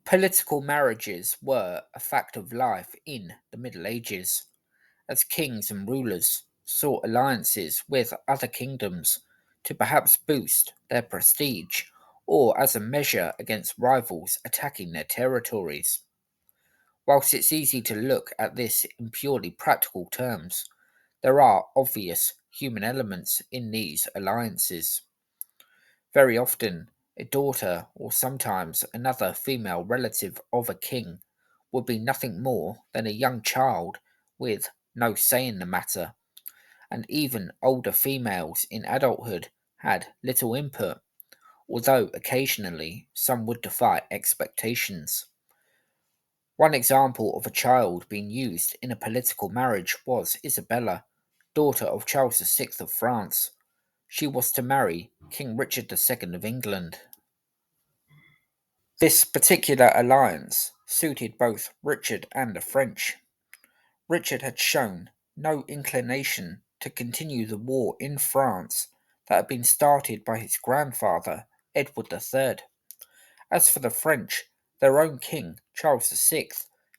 Political marriages were a fact of life in the Middle Ages, as kings and rulers sought alliances with other kingdoms to perhaps boost their prestige or as a measure against rivals attacking their territories. Whilst it's easy to look at this in purely practical terms, there are obvious human elements in these alliances. Very often, a daughter or sometimes another female relative of a king would be nothing more than a young child with no say in the matter, and even older females in adulthood had little input, although occasionally some would defy expectations. One example of a child being used in a political marriage was Isabella, daughter of Charles VI of France. She was to marry King Richard II of England. This particular alliance suited both Richard and the French. Richard had shown no inclination to continue the war in France that had been started by his grandfather, Edward III. As for the French, their own king, Charles VI,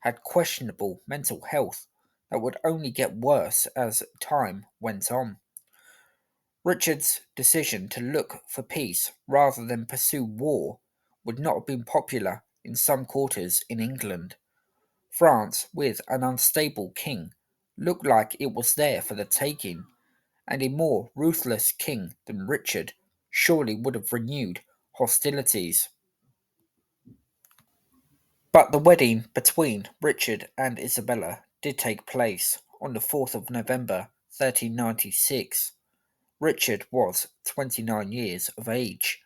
had questionable mental health that would only get worse as time went on. Richard's decision to look for peace rather than pursue war would not have been popular in some quarters in England. France, with an unstable king, looked like it was there for the taking, and a more ruthless king than Richard surely would have renewed hostilities. But the wedding between Richard and Isabella did take place on the 4th of November 1396. Richard was 29 years of age,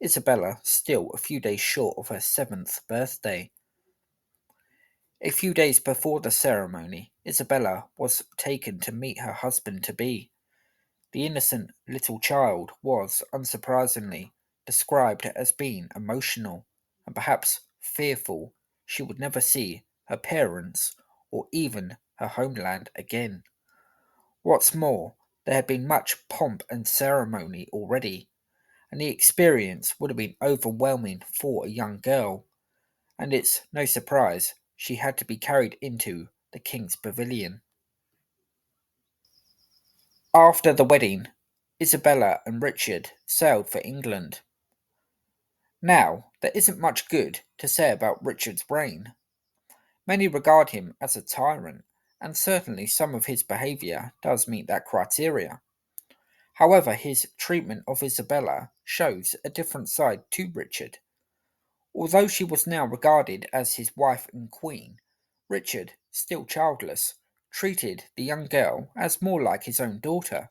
Isabella still a few days short of her 7th birthday. A few days before the ceremony, Isabella was taken to meet her husband to be. The innocent little child was, unsurprisingly, described as being emotional and perhaps fearful she would never see her parents or even her homeland again. What's more, there had been much pomp and ceremony already, and the experience would have been overwhelming for a young girl, and it's no surprise she had to be carried into the king's pavilion. After the wedding, Isabella and Richard sailed for England. Now, there isn't much good to say about Richard's reign. Many regard him as a tyrant, and certainly some of his behaviour does meet that criteria. However, his treatment of Isabella shows a different side to Richard. Although she was now regarded as his wife and queen, Richard, still childless, treated the young girl as more like his own daughter,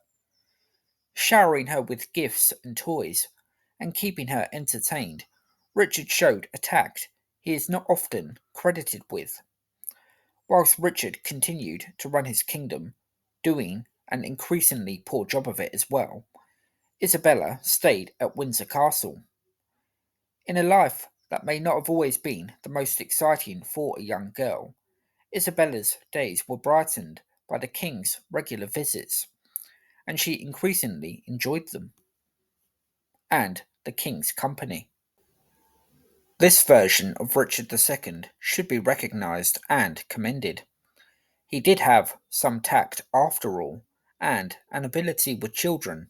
showering her with gifts and toys, and keeping her entertained. Richard showed a tact he is not often credited with. Whilst Richard continued to run his kingdom, doing an increasingly poor job of it as well, Isabella stayed at Windsor Castle. In a life that may not have always been the most exciting for a young girl, Isabella's days were brightened by the king's regular visits, and she increasingly enjoyed them, and the king's company. This version of Richard II should be recognised and commended. He did have some tact after all, and an ability with children.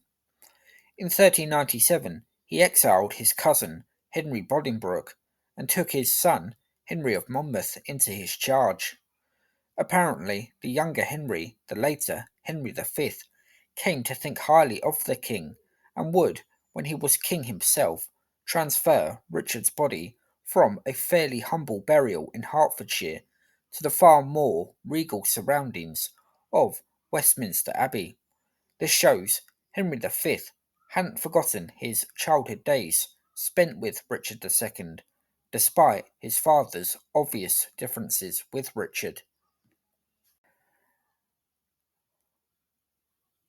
In 1397, he exiled his cousin Henry Bolingbroke and took his son Henry of Monmouth into his charge. Apparently, the younger Henry, the later Henry V, came to think highly of the king and would, when he was king himself, transfer Richard's body from a fairly humble burial in Hertfordshire to the far more regal surroundings of Westminster Abbey. This shows Henry V hadn't forgotten his childhood days spent with Richard II, despite his father's obvious differences with Richard.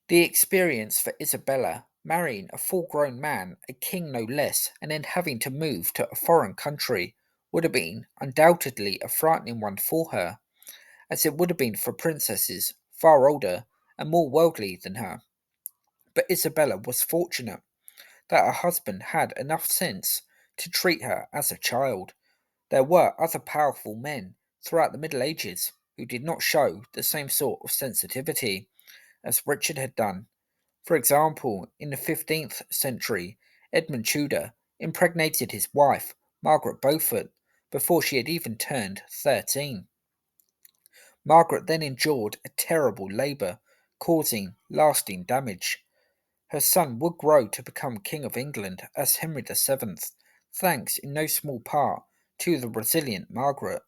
The experience for Isabella, marrying a full grown man, a king no less, and then having to move to a foreign country, would have been undoubtedly a frightening one for her, as it would have been for princesses far older and more worldly than her. But Isabella was fortunate that her husband had enough sense to treat her as a child, There were other powerful men throughout the Middle Ages who did not show the same sort of sensitivity as Richard had done. For example, in the 15th century, Edmund Tudor impregnated his wife, Margaret Beaufort, before she had even turned 13. Margaret then endured a terrible labour, causing lasting damage. Her son would grow to become King of England as Henry VII, thanks in no small part to the resilient Margaret.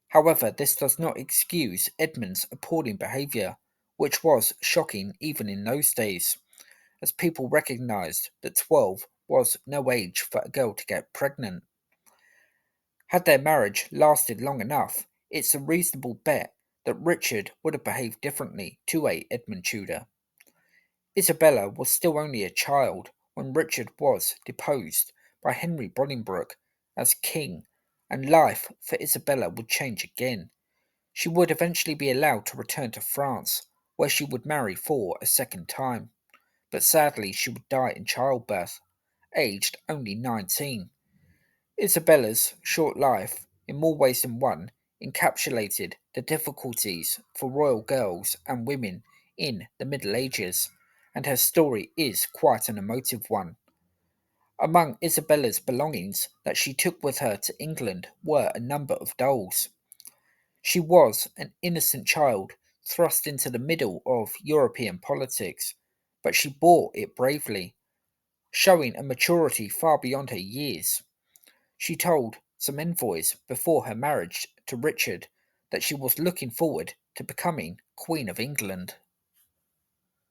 However, this does not excuse Edmund's appalling behaviour, which was shocking even in those days, as people recognised that 12 was no age for a girl to get pregnant. Had their marriage lasted long enough, it's a reasonable bet that Richard would have behaved differently to a Edmund Tudor. Isabella was still only a child when Richard was deposed by Henry Bolingbroke as king, and life for Isabella would change again. She would eventually be allowed to return to France, where she would marry for a second time, but sadly she would die in childbirth, aged only 19. Isabella's short life, in more ways than one, encapsulated the difficulties for royal girls and women in the Middle Ages, and her story is quite an emotive one. Among Isabella's belongings that she took with her to England were a number of dolls. She was an innocent child thrust into the middle of European politics, but she bore it bravely, showing a maturity far beyond her years. She told some envoys before her marriage to Richard that she was looking forward to becoming Queen of England.